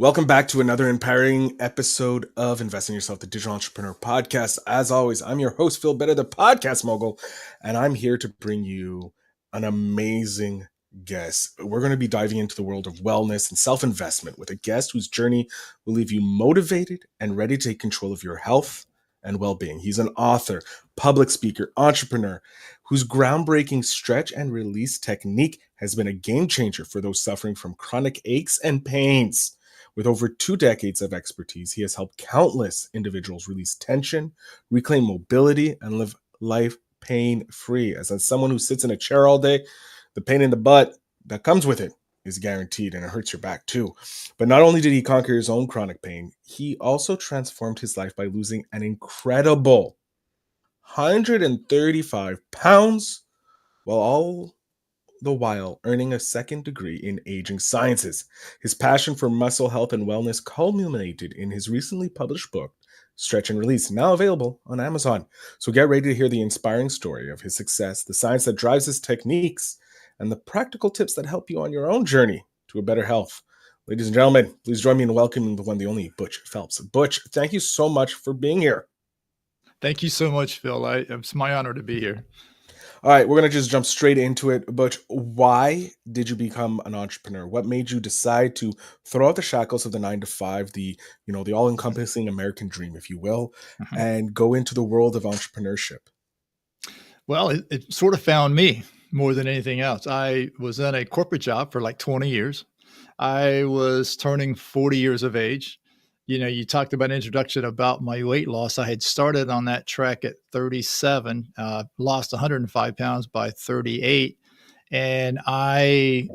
Welcome back to another empowering episode of Invest in Yourself, the Digital Entrepreneur Podcast. As always, I'm your host, Phil Better, the podcast mogul, and I'm here to bring you an amazing guest. We're going to be diving into the world of wellness and self-investment with a guest whose journey will leave you motivated and ready to take control of your health and well-being. He's an author, public speaker, entrepreneur, whose groundbreaking stretch and release technique has been a game changer for those suffering from chronic aches and pains. With over 2 decades of expertise, he has helped countless individuals release tension, reclaim mobility, and live life pain-free. As someone who sits in a chair all day, the pain in the butt that comes with it is guaranteed, and it hurts your back too. But not only did he conquer his own chronic pain, he also transformed his life by losing an incredible 135 pounds while all the while earning a second degree in aging sciences. His passion for muscle health and wellness culminated in his recently published book, Stretch and Release, now available on Amazon. So get ready to hear the inspiring story of his success, the science that drives his techniques, and the practical tips that help you on your own journey to a better health. Ladies and gentlemen, please join me in welcoming the one, the only Butch Phelps. Butch, thank you so much for being here. Thank you so much, Phil. It's my honor to be here. All right, we're going to just jump straight into it. Butch, why did you become an entrepreneur? What made you decide to throw out the shackles of the 9 to 5, the all-encompassing American dream, if you will, and go into the world of entrepreneurship? Well, it sort of found me more than anything else. I was in a corporate job for like 20 years. I was turning 40 years of age. You know, you talked about an introduction about my weight loss. I had started on that track at 37, lost 105 pounds by 38. And I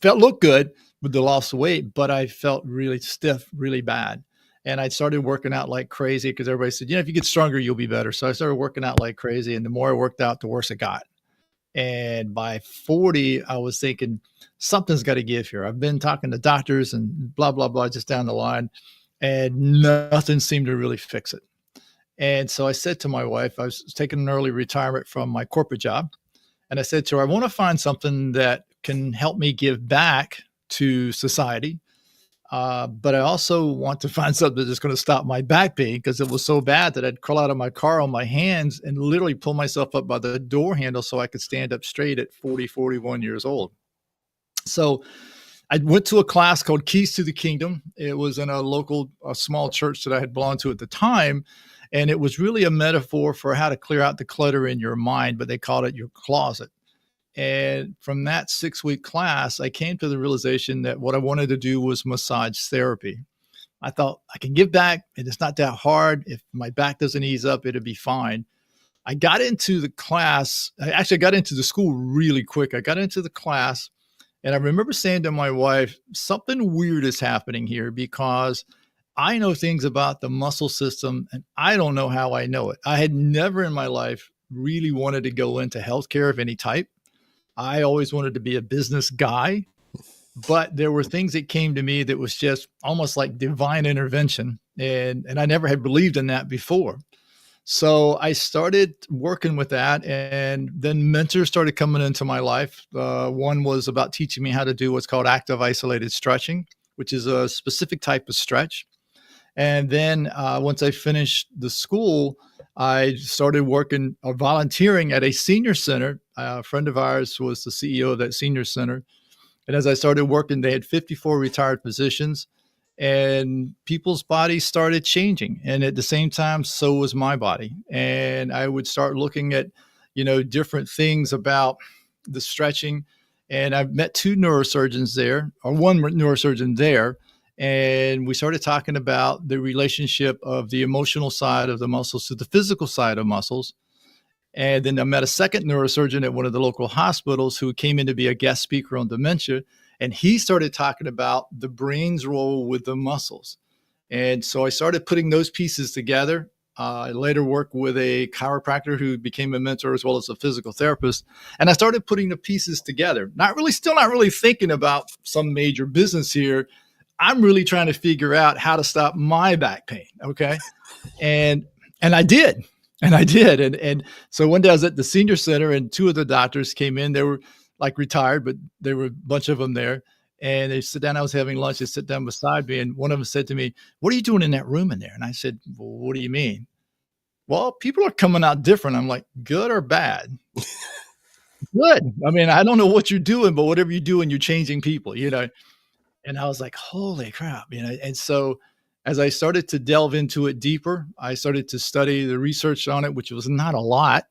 looked good with the loss of weight, but I felt really stiff, really bad. And I started working out like crazy because everybody said, if you get stronger, you'll be better. So I started working out like crazy. And the more I worked out, the worse it got. And by 40, I was thinking something's got to give here. I've been talking to doctors and blah, blah, blah, just down the line. And nothing seemed to really fix it. And so I said to my wife, I was taking an early retirement from my corporate job. And I said to her, I want to find something that can help me give back to society. But I also want to find something that's going to stop my back pain because it was so bad that I'd crawl out of my car on my hands and literally pull myself up by the door handle so I could stand up straight at 40, 41 years old. So I went to a class called Keys to the Kingdom. It was in a small church that I had belonged to at the time. And it was really a metaphor for how to clear out the clutter in your mind, but they called it your closet. And from that 6-week class, I came to the realization that what I wanted to do was massage therapy. I thought I can give back and it's not that hard. If my back doesn't ease up, it'll be fine. I got into the class. I got into the school really quick. I got into the class. And I remember saying to my wife, something weird is happening here because I know things about the muscle system and I don't know how I know it. I had never in my life really wanted to go into healthcare of any type. I always wanted to be a business guy, but there were things that came to me that was just almost like divine intervention. And I never had believed in that before. So I started working with that, and then mentors started coming into my life. One was about teaching me how to do what's called active isolated stretching, which is a specific type of stretch. And then once I finished the school, I started working or volunteering at a senior center. A friend of ours was the CEO of that senior center. And as I started working, they had 54 retired physicians. And people's bodies started changing. And at the same time, so was my body. And I would start looking at, different things about the stretching. And I've met 2 neurosurgeons there, or one neurosurgeon there. And we started talking about the relationship of the emotional side of the muscles to the physical side of muscles. And then I met a second neurosurgeon at one of the local hospitals who came in to be a guest speaker on dementia. And he started talking about the brain's role with the muscles. And so I started putting those pieces together. I later worked with a chiropractor who became a mentor as well as a physical therapist. And I started putting the pieces together. Still not really thinking about some major business here. I'm really trying to figure out how to stop my back pain. Okay. And I did. And so one day I was at the senior center and 2 of the doctors came in. They were like retired, but there were a bunch of them there. And they sit down. I was having lunch. They sit down beside me, and one of them said to me, "What are you doing in that room in there?" And I said, "Well, what do you mean?" "Well, people are coming out different." I'm like, "Good or bad?" "Good. I mean, I don't know what you're doing, but whatever you're doing, you're changing people, you know?" And I was like, "Holy crap," you know? And so as I started to delve into it deeper, I started to study the research on it, which was not a lot,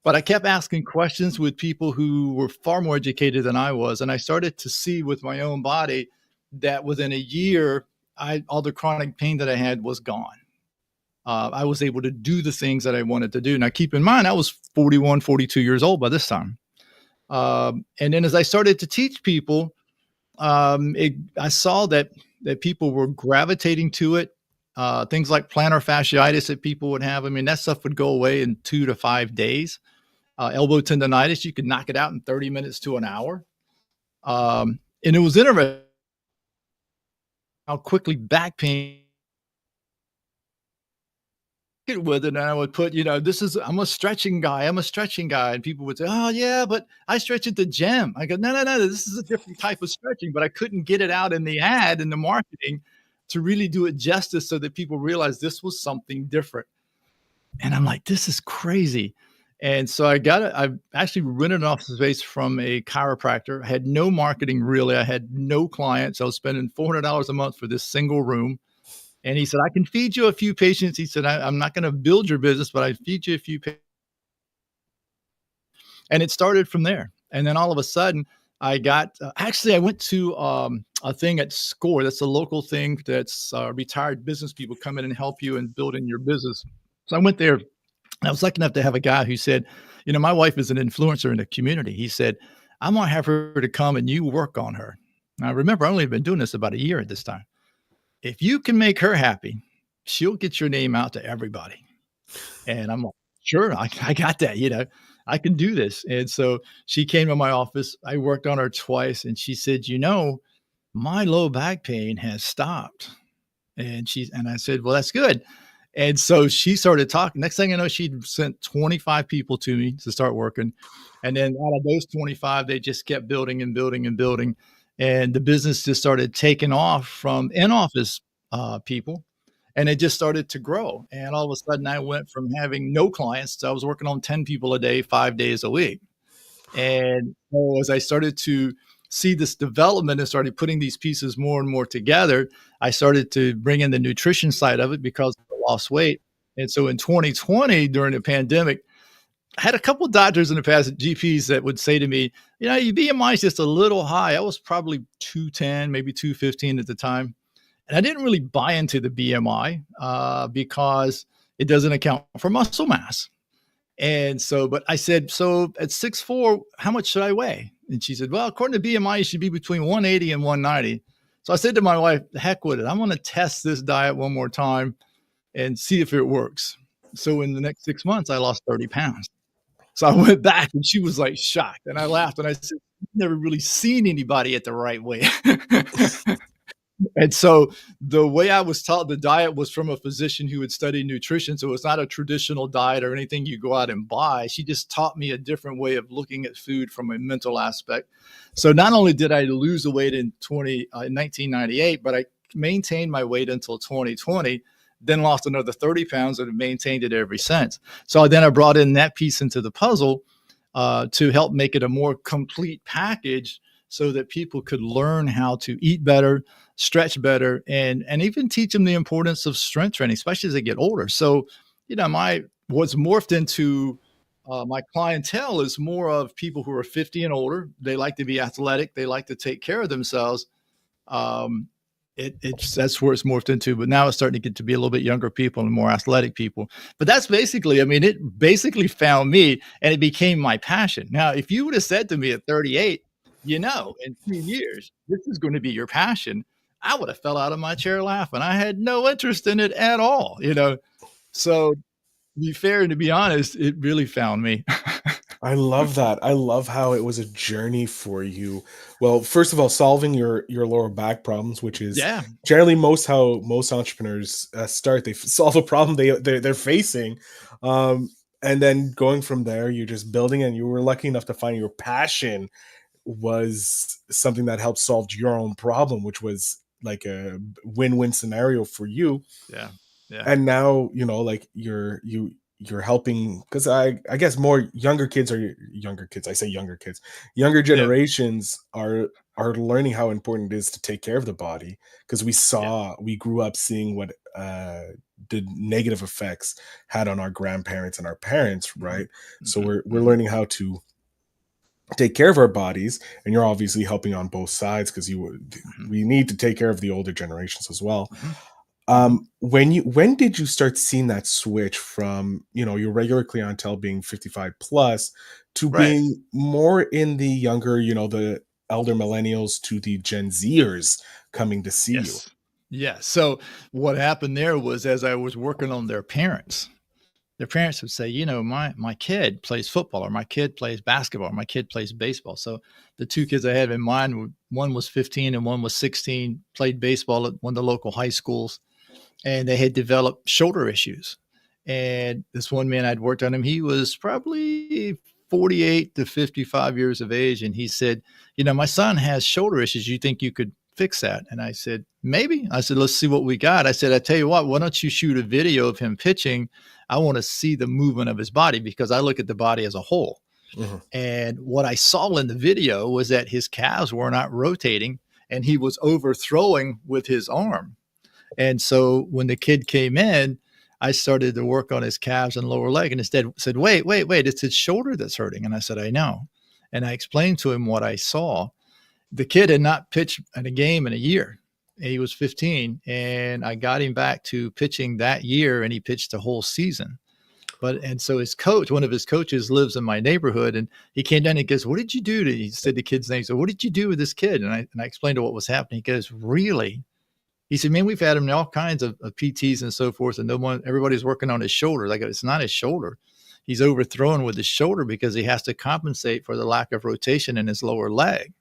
but I kept asking questions with people who were far more educated than I was, and I started to see with my own body that within a year, I all the chronic pain that I had was gone. I was able to do the things that I wanted to do. Now, keep in mind, I was 41, 42 years old by this time. And then as I started to teach people, I saw that people were gravitating to it. Things like plantar fasciitis that people would have. I mean, that stuff would go away in 2 to 5 days. Elbow tendonitis, you could knock it out in 30 minutes to an hour. And it was interesting how quickly back pain with it, and I would put, this is I'm a stretching guy. I'm a stretching guy. And people would say, "Oh, yeah, but I stretch at the gym." I go, "No, no, no, this is a different type of stretching," but I couldn't get it out in the ad and the marketing to really do it justice so that people realize this was something different. And I'm like, "This is crazy." And so I actually rented an office space from a chiropractor. I had no marketing really. I had no clients. I was spending $400 a month for this single room. And he said, "I can feed you a few patients." He said, I'm not going to build your business, but I feed you a few patients. And it started from there. And then all of a sudden, I went to a thing at SCORE. That's a local thing that's retired business people come in and help you in building your business. So I went there. And I was lucky enough to have a guy who said, "My wife is an influencer in the community." He said, "I'm going to have her to come and you work on her." Now, remember, I only been doing this about a year at this time. "If you can make her happy, she'll get your name out to everybody." And I'm like, "Sure, I got that, I can do this." And so she came to my office. I worked on her twice, and she said, "My low back pain has stopped." And I said, "Well, that's good." And so she started talking. Next thing I know, she'd sent 25 people to me to start working. And then out of those 25, they just kept building and building and building. And the business just started taking off from in-office people. And it just started to grow. And all of a sudden, I went from having no clients to I was working on 10 people a day, 5 days a week. And so as I started to see this development and started putting these pieces more and more together, I started to bring in the nutrition side of it because I lost weight. And so in 2020, during the pandemic, I had a couple of doctors in the past, GPs, that would say to me, "Your BMI is just a little high." I was probably 210, maybe 215 at the time. And I didn't really buy into the BMI because it doesn't account for muscle mass. And so, but I said, "So at 6'4", how much should I weigh?" And she said, "Well, according to BMI, you should be between 180 and 190. So I said to my wife, "The heck with it. I'm going to test this diet one more time and see if it works." So in the next 6 months, I lost 30 pounds. So I went back and she was like shocked. And I laughed and I said, "You've never really seen anybody at the right weight." And so the way I was taught the diet was from a physician who had studied nutrition. So it's not a traditional diet or anything you go out and buy. She just taught me a different way of looking at food from a mental aspect. So not only did I lose the weight in 1998, but I maintained my weight until 2020, then lost another 30 pounds and have maintained it ever since. So then I brought in that piece into the puzzle to help make it a more complete package so that people could learn how to eat better, stretch better, and even teach them the importance of strength training, especially as they get older. So, my what's morphed into my clientele is more of people who are 50 and older. They like to be athletic. They like to take care of themselves. Um, it's that's where it's morphed into. But now it's starting to get to be a little bit younger people and more athletic people. But that's basically, I mean, it basically found me and it became my passion. Now, if you would have said to me at 38, in 2 years, this is going to be your passion, I would have fell out of my chair laughing. I had no interest in it at all. So to be fair and to be honest, it really found me. I love that. I love how it was a journey for you. Well, first of all, solving your lower back problems, which is Yeah. generally most how most entrepreneurs start. They solve a problem they're facing, and then going from there, you're just building. And you were lucky enough to find your passion was something that helped solve your own problem, which was like a win-win scenario for you. Yeah. Yeah. And now, like you're helping, because I guess more younger kids are younger kids. I say younger kids, younger Yeah. generations are learning how important it is to take care of the body, because Yeah. we grew up seeing what the negative effects had on our grandparents and our parents, Mhm. right? So Mhm. we're Mhm. learning how to take care of our bodies, and you're obviously helping on both sides, because you Mhm. we need to take care of the older generations as well. Mhm. Mhm. When did you start seeing that switch from, your regular clientele being 55 plus to Right. being more in the younger, the elder millennials, to the Gen Zers coming to see you? Yes. Yeah. So what happened there was as I was working on their parents would say, my kid plays football or my kid plays basketball or my kid plays baseball. So the two kids I had in mind, one was 15 and one was 16, played baseball at one of the local high schools, and they had developed shoulder issues. And this one man I'd worked on him, he was probably 48 to 55 years of age. And he said, my son has shoulder issues. You think you could fix that? And I said, maybe. I said, let's see what we got. I said, I tell you what, why don't you shoot a video of him pitching? I want to see the movement of his body because I look at the body as a whole. Mhm. And what I saw in the video was that his calves were not rotating and he was overthrowing with his arm. And so when the kid came in, I started to work on his calves and lower leg. And instead said, wait, it's his shoulder that's hurting. And I said, I know. And I explained to him what I saw. The kid had not pitched in a game in a year. He was 15. And I got him back to pitching that year and he pitched the whole season. And so his coach, one of his coaches lives in my neighborhood, and he came down and he goes, what did you do he said the kid's name. So what did you do with this kid? And I explained to what was happening. He goes, really? He said, man, we've had him in all kinds of PTs and so forth, and everybody's working on his shoulder. Like, it's not his shoulder. He's overthrown with his shoulder because he has to compensate for the lack of rotation in his lower leg.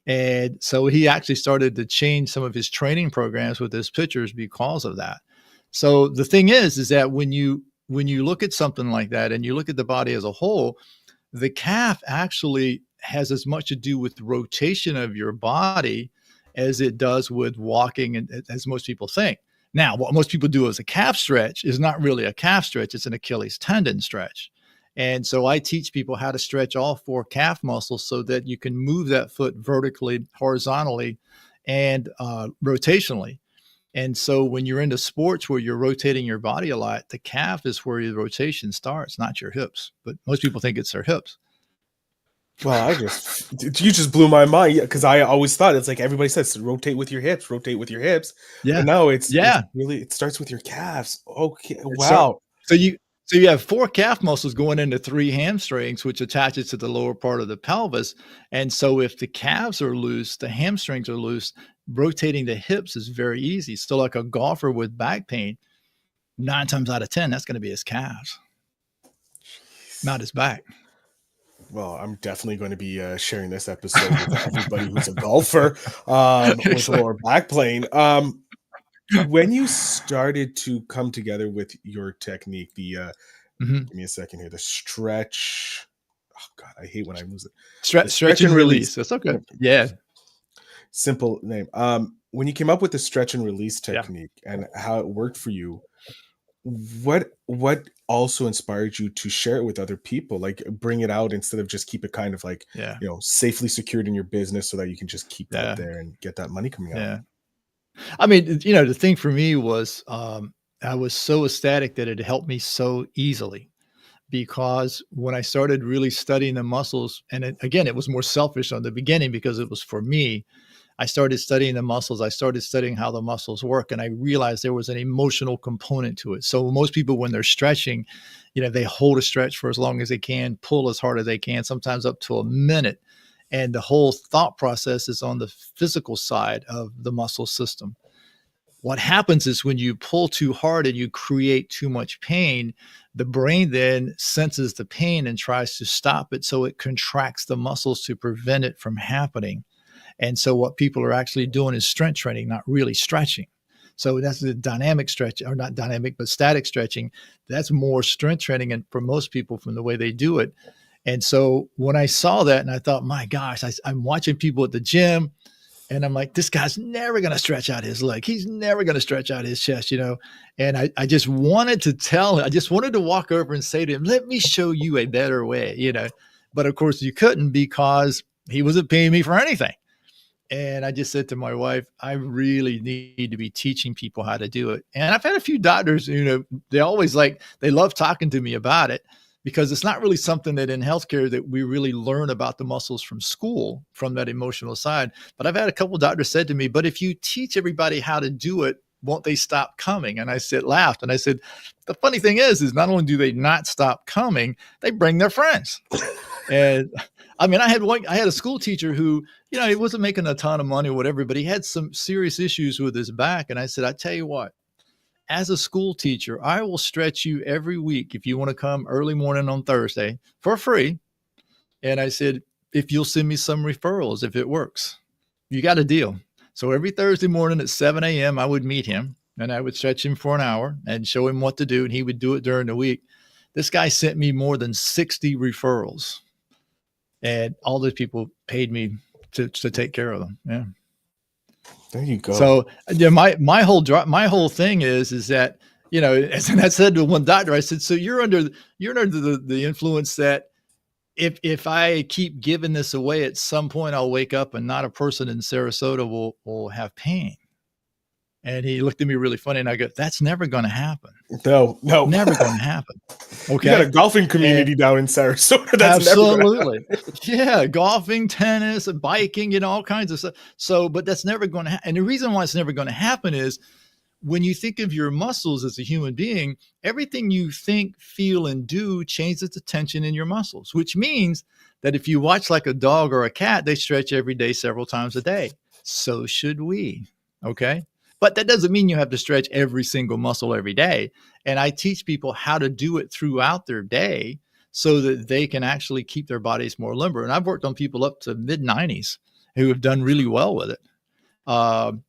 And so he actually started to change some of his training programs with his pitchers because of that. So the thing is that when you look at something like that and you look at the body as a whole, the calf actually has as much to do with the rotation of your body as it does with walking, and as most people think. Now, what most people do as a calf stretch is not really a calf stretch, it's an Achilles tendon stretch. And so I teach people how to stretch all four calf muscles so that you can move that foot vertically, horizontally, and rotationally. And so when you're into sports where you're rotating your body a lot, the calf is where your rotation starts, not your hips. But most people think it's their hips. Well, you just blew my mind, because I always thought it's like everybody says, rotate with your hips, rotate with your hips, but Yeah. no, it's Yeah. really, it starts with your calves. Okay, So wow. so you so you have 4 calf muscles going into 3 hamstrings, which attaches to the lower part of the pelvis, and so if the calves are loose, the hamstrings are loose, rotating the hips is very easy. So like a golfer with back pain, 9 times out of 10, that's gonna be his calves, not his back. Well, I'm definitely going to be sharing this episode with everybody who's a golfer, with Exactly. lower back pain. When you started to come together with your technique, Mhm. give me a second here, the stretch. Oh God, I hate when I lose it. The Stretch stretch and and release. release. That's okay. Yep. Yeah. Simple name. When you came up with the stretch and release Yeah. technique and how it worked for you, what also inspired you to share it with other people, like bring it out instead of just keep it kind of like, Yeah. safely secured in your business, so that you can just keep that Yeah. there and get that money coming out? Yeah. I mean, the thing for me was, I was so ecstatic that it helped me so easily because when I started really studying the muscles, and again, it was more selfish on the beginning because it was for me. I started studying the muscles. I started studying how the muscles work, and I realized there was an emotional component to it. So most people, when they're stretching, they hold a stretch for as long as they can, pull as hard as they can, sometimes up to a minute. And the whole thought process is on the physical side of the muscle system. What happens is when you pull too hard and you create too much pain, the brain then senses the pain and tries to stop it. So it contracts the muscles to prevent it from happening. And so what people are actually doing is strength training, not really stretching. So that's the dynamic stretch, or not dynamic, but static stretching. That's more strength training. And for most people, from the way they do it, And so when I saw that and I thought, my gosh, I'm watching people at the gym and I'm like, this guy's never going to stretch out his leg. He's never going to stretch out his chest, you know? And I just wanted to tell him, I just wanted to walk over and say to him, let me show you a better way, you know? But of course you couldn't because he wasn't paying me for anything. And I just said to my wife, I really need to be teaching people how to do it. And I've had a few doctors, you know, they always like, they love talking to me about it because it's not really something that in healthcare that we really learn about the muscles from school, from that emotional side. But I've had a couple of doctors said to me, but if you teach everybody how to do it, won't they stop coming? And I said, laughed. And I said, the funny thing is not only do they not stop coming, they bring their friends. And I mean, I had a school teacher who, you know, he wasn't making a ton of money or whatever, but he had some serious issues with his back. And I said, I tell you what, as a school teacher, I will stretch you every week if you want to come early morning on Thursday for free. And I said, if you'll send me some referrals, if it works, you got a deal. So every Thursday morning at 7 a.m., I would meet him and I would stretch him for an hour and show him what to do. And he would do it during the week. This guy sent me more than 60 referrals. And all those people paid me to take care of them. Yeah. There you go. So yeah, my whole thing is that, you know, and I said to one doctor, I said, so you're under the influence that if I keep giving this away, at some point I'll wake up and not a person in Sarasota will have pain. And he looked at me really funny and I go, that's never going to happen. No. Never going to happen. Okay. You got a golfing community down in Sarasota. That's absolutely. Yeah. Golfing, tennis, biking, you know, all kinds of stuff. So, but that's never going to happen. And the reason why it's never going to happen is when you think of your muscles as a human being, everything you think, feel, and do changes the tension in your muscles, which means that if you watch like a dog or a cat, they stretch every day, several times a day. So should we. Okay. But that doesn't mean you have to stretch every single muscle every day. And I teach people how to do it throughout their day so that they can actually keep their bodies more limber. And I've worked on people up to mid-90s who have done really well with it.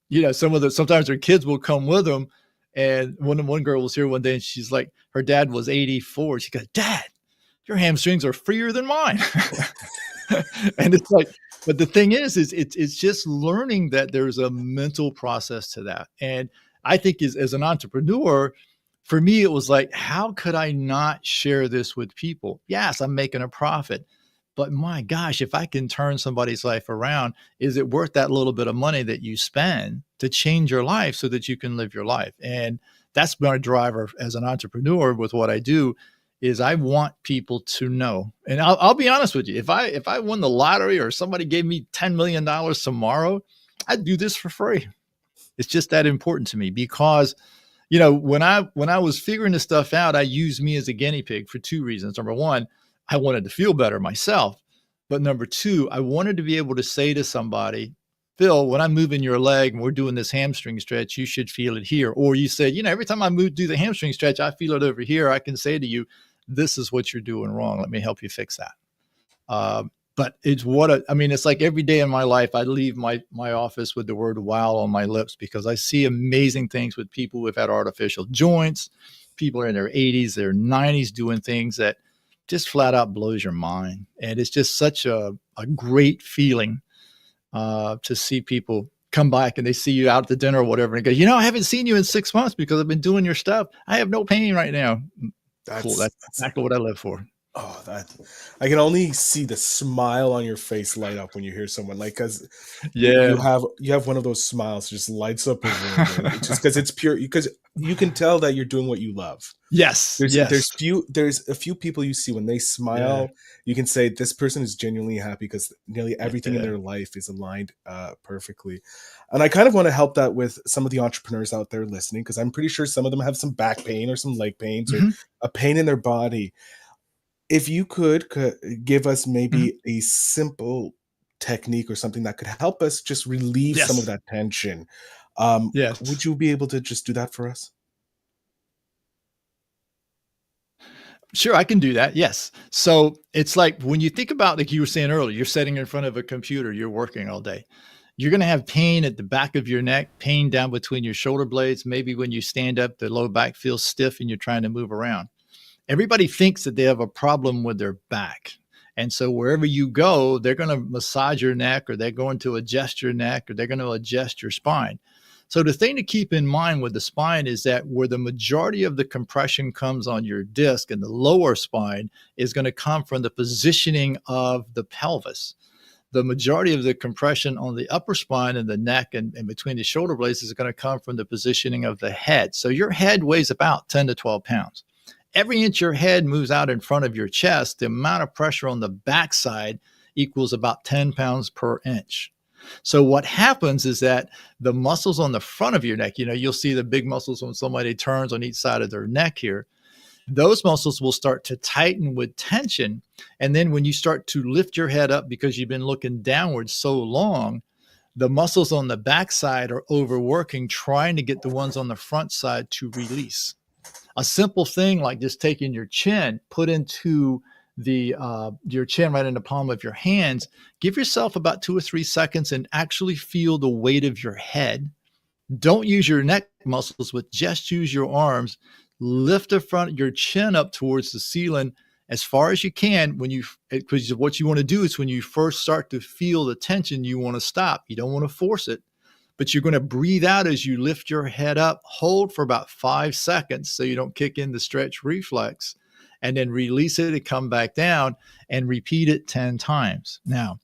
You know, sometimes their kids will come with them. And one girl was here one day and she's like, her dad was 84. She goes, Dad, your hamstrings are freer than mine. And it's like, but the thing is it's just learning that there's a mental process to that. And I think as an entrepreneur, for me, it was like, how could I not share this with people? Yes, I'm making a profit, but my gosh, if I can turn somebody's life around, is it worth that little bit of money that you spend to change your life so that you can live your life? And that's my driver as an entrepreneur with what I do. Is I want people to know, and I'll be honest with you. If I won the lottery or somebody gave me $10 million tomorrow, I'd do this for free. It's just that important to me because, you know, when I was figuring this stuff out, I used me as a guinea pig for two reasons. Number one, I wanted to feel better myself. But number two, I wanted to be able to say to somebody, Phil, when I'm moving your leg and we're doing this hamstring stretch, you should feel it here. Or you said, you know, every time I do the hamstring stretch, I feel it over here. I can say to you, this is what you're doing wrong. Let me help you fix that. But it's it's like every day in my life, I leave my office with the word wow on my lips because I see amazing things with people who've had artificial joints. People are in their 80s, their 90s doing things that just flat out blows your mind. And it's just such a great feeling to see people come back and they see you out at the dinner or whatever and go, you know, I haven't seen you in 6 months because I've been doing your stuff. I have no pain right now. Cool. That's exactly what I live for. Oh, that I can only see the smile on your face light up when you hear someone like, because you have one of those smiles that just lights up a room. It's just because it's pure, because you can tell that you're doing what you love. Yes. There's a few people you see when they smile, you can say this person is genuinely happy because nearly everything in their life is aligned perfectly. And I kind of want to help that with some of the entrepreneurs out there listening, because I'm pretty sure some of them have some back pain or some leg pains or a pain in their body. If you could give us maybe a simple technique or something that could help us just relieve some of that tension, would you be able to just do that for us? Sure, I can do that. Yes. So it's like when you think about, like you were saying earlier, you're sitting in front of a computer, you're working all day. You're going to have pain at the back of your neck, pain down between your shoulder blades. Maybe when you stand up, the low back feels stiff and you're trying to move around. Everybody thinks that they have a problem with their back. And so wherever you go, they're going to massage your neck, or they're going to adjust your neck, or they're going to adjust your spine. So the thing to keep in mind with the spine is that where the majority of the compression comes on your disc and the lower spine is going to come from the positioning of the pelvis. The majority of the compression on the upper spine and the neck and between the shoulder blades is going to come from the positioning of the head. So your head weighs about 10 to 12 pounds. Every inch your head moves out in front of your chest, the amount of pressure on the backside equals about 10 pounds per inch. So what happens is that the muscles on the front of your neck, you'll see the big muscles when somebody turns on each side of their neck here. Those muscles will start to tighten with tension. And then when you start to lift your head up because you've been looking downward so long, the muscles on the backside are overworking, trying to get the ones on the front side to release. A simple thing like just taking your chin, put into your chin right in the palm of your hands, give yourself about 2 or 3 seconds and actually feel the weight of your head. Don't use your neck muscles, but just use your arms. Lift your chin up towards the ceiling as far as you can. Because what you want to do is when you first start to feel the tension, you want to stop. You don't want to force it, but you're going to breathe out as you lift your head up, hold for about 5 seconds so you don't kick in the stretch reflex, and then release it and come back down and repeat it 10 times. Now,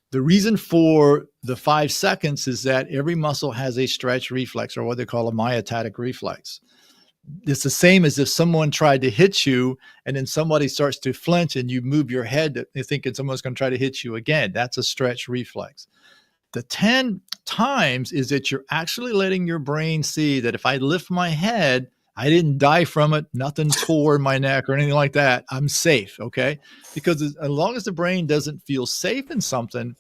the reason for the 5 seconds is that every muscle has a stretch reflex, or what they call a myotatic reflex. It's the same as if someone tried to hit you and then somebody starts to flinch and you move your head thinking someone's going to try to hit you again. That's a stretch reflex. The 10 times is that you're actually letting your brain see that if I lift my head, I didn't die from it, nothing tore my neck or anything like that. I'm safe, okay? Because as long as the brain doesn't feel safe in something,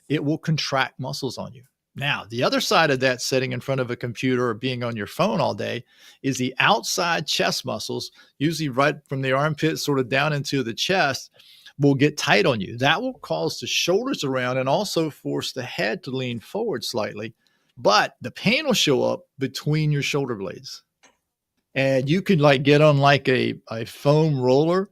it will contract muscles on you. Now, the other side of that, sitting in front of a computer or being on your phone all day, is the outside chest muscles, usually right from the armpit sort of down into the chest, will get tight on you. That will cause the shoulders around and also force the head to lean forward slightly. But the pain will show up between your shoulder blades. And you can get on a foam roller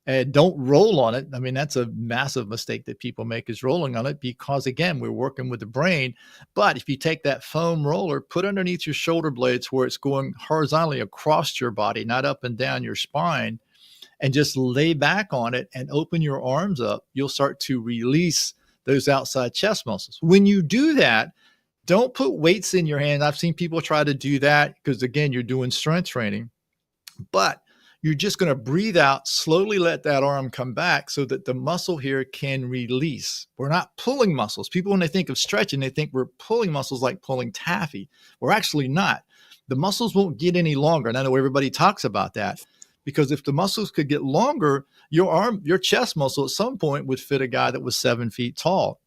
and don't roll on it. I mean, that's a massive mistake that people make, is rolling on it, because again, we're working with the brain. But if you take that foam roller, put underneath your shoulder blades where it's going horizontally across your body, not up and down your spine, and just lay back on it and open your arms up, you'll start to release those outside chest muscles. When you do that, don't put weights in your hand. I've seen people try to do that because, again, you're doing strength training, but you're just going to breathe out, slowly let that arm come back so that the muscle here can release. We're not pulling muscles. People, when they think of stretching, they think we're pulling muscles like pulling taffy. We're actually not. The muscles won't get any longer. And I know everybody talks about that, because if the muscles could get longer, your chest muscle at some point would fit a guy that was 7 feet tall,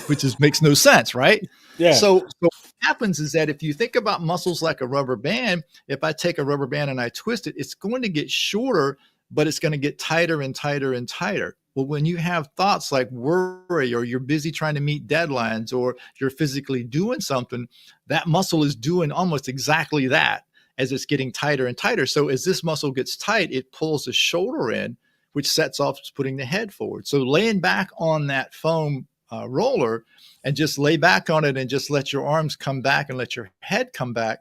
which makes no sense, right? Yeah. So what happens is that if you think about muscles like a rubber band, if I take a rubber band and I twist it, it's going to get shorter, but it's going to get tighter and tighter and tighter. Well, when you have thoughts like worry, or you're busy trying to meet deadlines, or you're physically doing something, that muscle is doing almost exactly that as it's getting tighter and tighter. So as this muscle gets tight, it pulls the shoulder in, which sets off putting the head forward. So laying back on that foam roller and just lay back on it and just let your arms come back and let your head come back,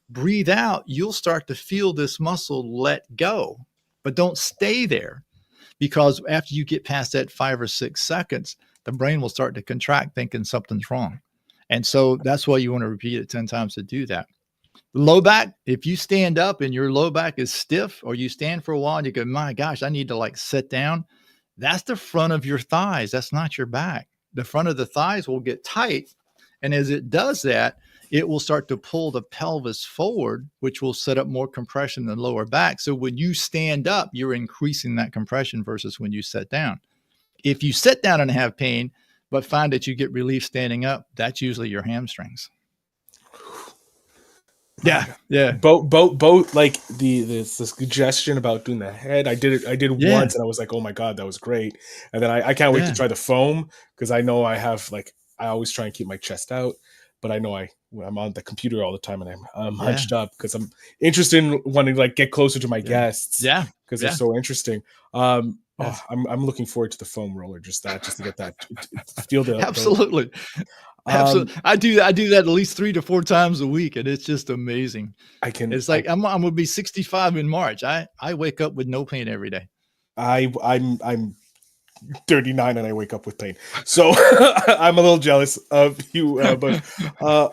breathe out, you'll start to feel this muscle let go. But don't stay there, because after you get past that 5 or 6 seconds, the brain will start to contract thinking something's wrong. And so that's why you want to repeat it 10 times to do that. Low back, if you stand up and your low back is stiff, or you stand for a while and you go, my gosh, I need to sit down, that's the front of your thighs. That's not your back. The front of the thighs will get tight. And as it does that, it will start to pull the pelvis forward, which will set up more compression in the lower back. So when you stand up, you're increasing that compression versus when you sit down. If you sit down and have pain, but find that you get relief standing up, that's usually your hamstrings. Yeah. Both like the suggestion about doing the head. I did once, and I was like, oh my God, that was great. And then I can't wait to try the foam, because I know I have I always try and keep my chest out, but I know I'm on the computer all the time and I'm hunched up because I'm interested in wanting to get closer to my guests. Yeah. Because they're so interesting. Oh, Yes. I'm looking forward to the foam roller, just to get that to feel the Absolutely. um Absolutely. I do that at least 3 to 4 times a week, and it's just amazing. I can It's like I'm gonna be 65 in March. I wake up with no pain every day. I'm 39 and I wake up with pain. So I'm a little jealous of you, Butch.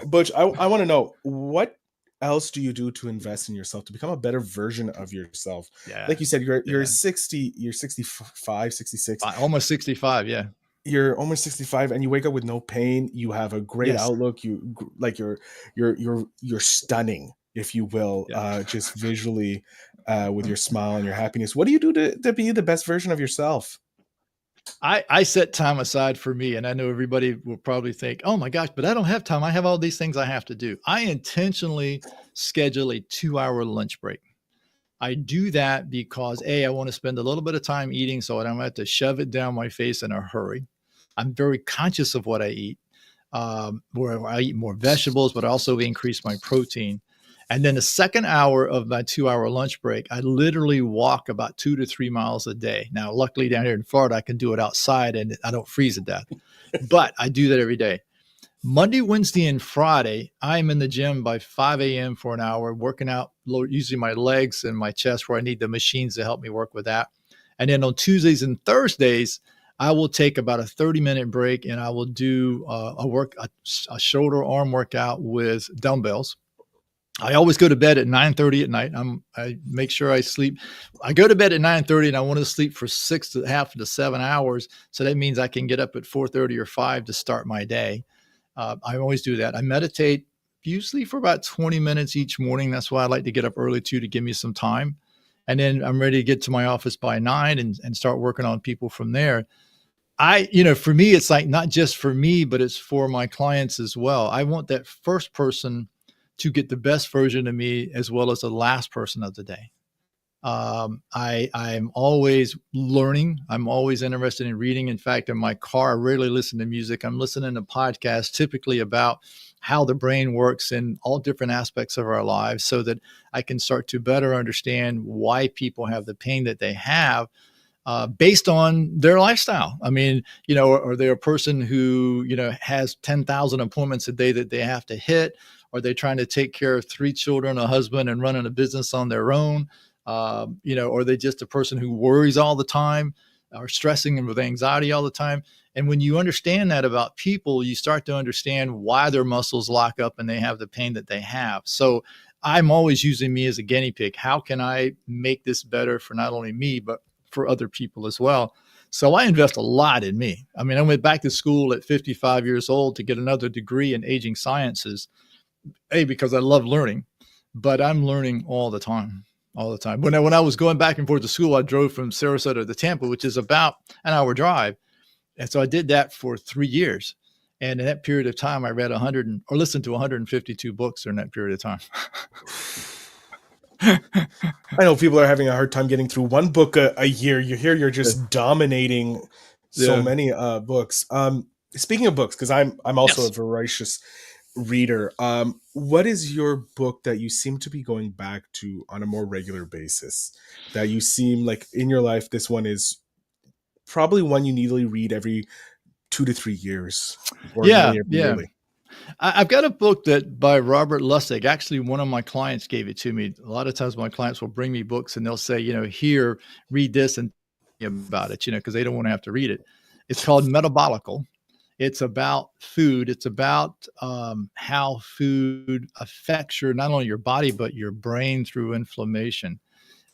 Butch, I want to know, what else do you do to invest in yourself to become a better version of yourself? Yeah. Like you said, you're Yeah. 60, you're 65, 66. Almost 65, yeah. You're almost 65 and you wake up with no pain. You have a great Yes. outlook. Like you're stunning, if you will, Yeah. just visually, with your smile and your happiness. What do you do to be the best version of yourself? I set time aside for me, and I know everybody will probably think, "Oh my gosh, but I don't have time. I have all these things I have to do." I intentionally schedule a 2-hour lunch break. I do that because A, I want to spend a little bit of time eating so I don't have to shove it down my face in a hurry. I'm very conscious of what I eat, where I eat more vegetables, but also increase my protein. And then the second hour of my 2-hour lunch break, I literally walk about 2 to 3 miles a day. Now, luckily down here in Florida, I can do it outside and I don't freeze to death, but I do that every day. Monday, Wednesday, and Friday, I'm in the gym by 5 a.m. for an hour, working out, using my legs and my chest where I need the machines to help me work with that. And then on Tuesdays and Thursdays, I will take about a 30-minute break and I will do a shoulder arm workout with dumbbells. I always go to bed at 9:30 at night. I make sure I sleep. I go to bed at 9:30 and I want to sleep for 6.5 to 7 hours. So that means I can get up at 4:30 or 5 to start my day. I always do that. I meditate usually for about 20 minutes each morning. That's why I like to get up early too, to give me some time. And then I'm ready to get to my office by 9 and start working on people from there. For me, it's like not just for me, but it's for my clients as well. I want that first person to get the best version of me as well as the last person of the day. I'm always learning. I'm always interested in reading. In fact, in my car, I rarely listen to music. I'm listening to podcasts typically about how the brain works in all different aspects of our lives so that I can start to better understand why people have the pain that they have based on their lifestyle. I mean, are they a person who, has 10,000 appointments a day that they have to hit? Are they trying to take care of 3 children, a husband, and running a business on their own? Are they just a person who worries all the time or stressing and with anxiety all the time? And when you understand that about people, you start to understand why their muscles lock up and they have the pain that they have. So I'm always using me as a guinea pig. How can I make this better for not only me, but for other people as well? So I invest a lot in me. I mean, I went back to school at 55 years old to get another degree in aging sciences, because I love learning, but I'm learning all the time, all the time. When I was going back and forth to school, I drove from Sarasota to Tampa, which is about an hour drive. And so I did that for 3 years. And in that period of time, I read 100 or listened to 152 books during that period of time. I know people are having a hard time getting through one book a year. You hear you're Yeah. just dominating so Yeah. many books. Speaking of books, because I'm also a Yes. voracious reader. What is your book that you seem to be going back to on a more regular basis? That you seem like in your life, this one is probably one you needly read every 2 to 3 years, or Yeah. nearly every Yeah. yearly. I've got a book that by Robert Lustig. Actually, one of my clients gave it to me. A lot of times my clients will bring me books and they'll say, here, read this and tell me about it, because they don't want to have to read it. It's called Metabolical. It's about food. It's about how food affects not only your body, but your brain through inflammation.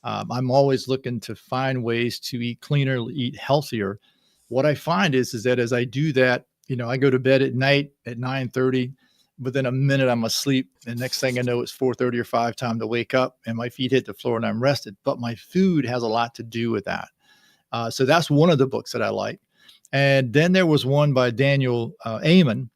I'm always looking to find ways to eat cleaner, eat healthier. What I find is that as I do that, I go to bed at night at 9:30. Within a minute, I'm asleep. And next thing I know, it's 4:30 or 5, time to wake up, and my feet hit the floor and I'm rested. But my food has a lot to do with that. So that's one of the books that I like. And then there was one by Daniel Amen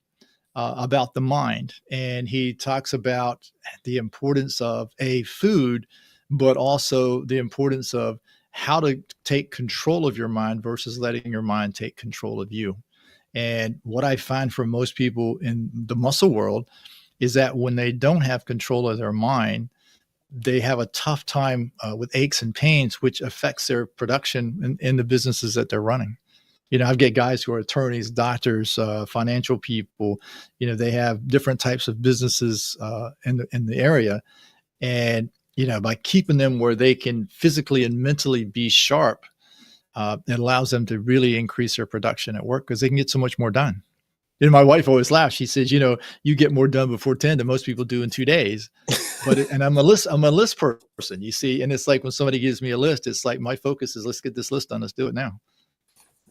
about the mind. And he talks about the importance of food, but also the importance of how to take control of your mind versus letting your mind take control of you. And what I find for most people in the muscle world is that when they don't have control of their mind, they have a tough time with aches and pains, which affects their production in the businesses that they're running. I've got guys who are attorneys, doctors, financial people. They have different types of businesses in the area, and by keeping them where they can physically and mentally be sharp, it allows them to really increase their production at work because they can get so much more done. My wife always laughs. She says, you get more done before 10 than most people do in 2 days. And I'm a list person, you see, and it's like when somebody gives me a list, it's like my focus is let's get this list done. Let's do it now.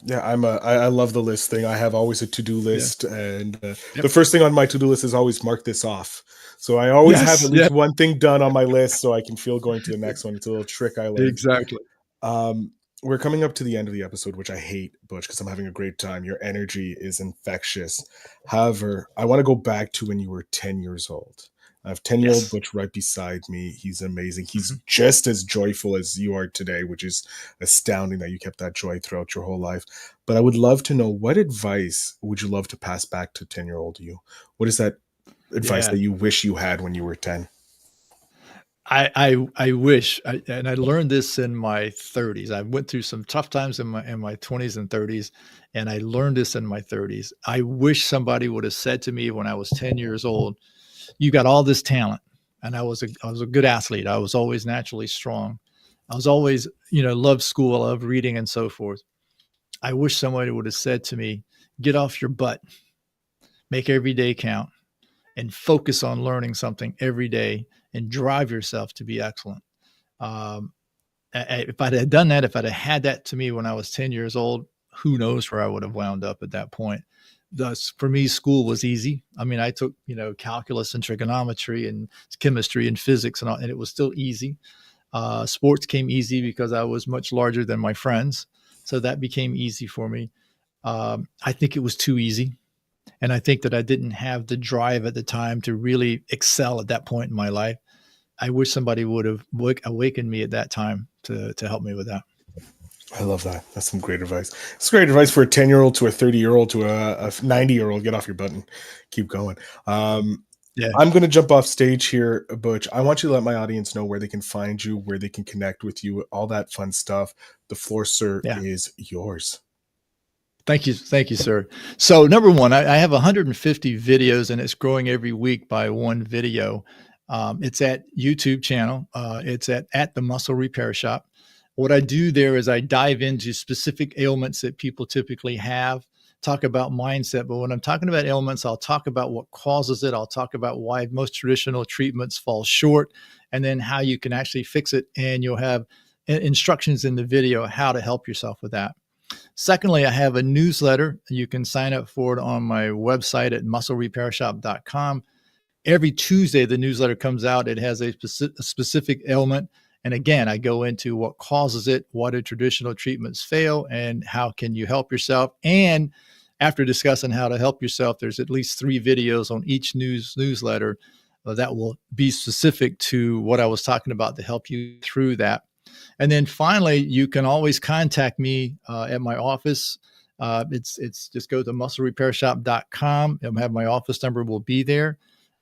Yeah, I love the list thing. I have always a to-do Yeah. list, and the Yep. first thing on my to-do list is always mark this off. So I always have Yes. at Yeah. least one thing done on my list so I can feel going to the next one. It's a little trick I learned. Exactly. Um, we're coming up to the end of the episode, which I hate, Butch, because I'm having a great time. Your energy is infectious. However, I want to go back to when you were 10 years old. I have 10-year-old Yes. Butch right beside me. He's amazing. He's Mhm. just as joyful as you are today, which is astounding that you kept that joy throughout your whole life. But I would love to know, what advice would you love to pass back to 10-year-old you? What is that advice Yeah. that you wish you had when you were 10? I wish, and I learned this in my 30s. I went through some tough times in my 20s and 30s, and I learned this in my 30s. I wish somebody would have said to me when I was 10 years old, "You got all this talent," and I was a good athlete. I was always naturally strong. I was always, loved school, I loved reading, and so forth. I wish somebody would have said to me, "Get off your butt, make every day count, and focus on learning something every day, and drive yourself to be excellent." Um, if I'd have done that, if I'd have had that to me when I was 10 years old, who knows where I would have wound up at that point. Thus, for me, school was easy. I mean, I took, calculus and trigonometry and chemistry and physics and all, and it was still easy. Sports came easy because I was much larger than my friends. So that became easy for me. I think it was too easy. And I think that I didn't have the drive at the time to really excel at that point in my life. I wish somebody would have awakened me at that time to help me with that. I love that. That's some great advice. It's great advice for a 10-year-old to a 30-year-old to a 90-year-old. Get off your butt and keep going. Yeah, I'm going to jump off stage here, Butch. I want you to let my audience know where they can find you, where they can connect with you, all that fun stuff. The floor, sir, yeah. is yours. Thank you, sir. So number one, I have 150 videos, and it's growing every week by one video. It's at YouTube channel. It's at the Muscle Repair Shop. What I do there is I dive into specific ailments that people typically have. Talk about mindset, but when I'm talking about ailments, I'll talk about what causes it. I'll talk about why most traditional treatments fall short, and then how you can actually fix it. And you'll have instructions in the video how to help yourself with that. Secondly, I have a newsletter. You can sign up for it on my website at musclerepairshop.com. Every Tuesday, the newsletter comes out. It has a specific ailment. And again, I go into what causes it, what do traditional treatments fail, and how can you help yourself. And after discussing how to help yourself, there's at least 3 videos on each newsletter that will be specific to what I was talking about to help you through that. And then finally, you can always contact me at my office. It's just go to musclerepairshop.com. I'll have my office number will be there.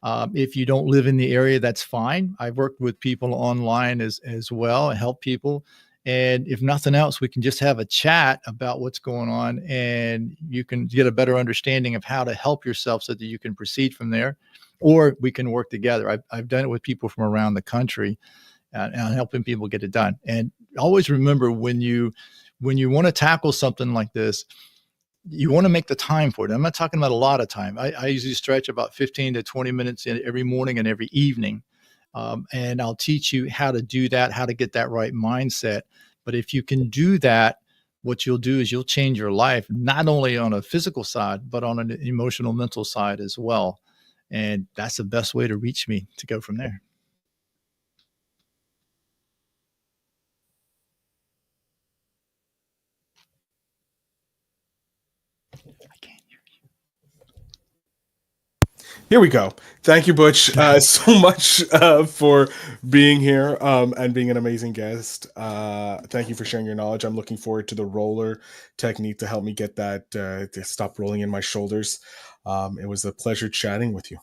If you don't live in the area, that's fine. I've worked with people online as well and help people. And if nothing else, we can just have a chat about what's going on, and you can get a better understanding of how to help yourself so that you can proceed from there, or we can work together. I've done it with people from around the country, and helping people get it done. And always remember, when you want to tackle something like this, you want to make the time for it. I'm not talking about a lot of time. I usually stretch about 15 to 20 minutes every morning and every evening. And I'll teach you how to do that, how to get that right mindset. But if you can do that, what you'll do is you'll change your life, not only on a physical side, but on an emotional, mental side as well. And that's the best way to reach me, to go from there. I can't hear Here we go. Thank you, Butch, so much for being here and being an amazing guest. Thank you for sharing your knowledge. I'm looking forward to the roller technique to help me get that to stop rolling in my shoulders. It was a pleasure chatting with you.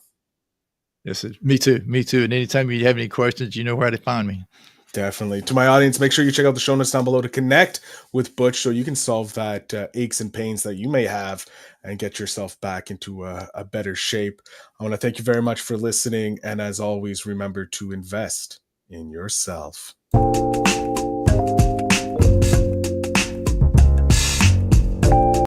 Yes, me too. Me too. And anytime you have any questions, you know where to find me. Definitely. To my audience, make sure you check out the show notes down below to connect with Butch so you can solve that aches and pains that you may have and get yourself back into a better shape. I want to thank you very much for listening. And as always, remember to invest in yourself.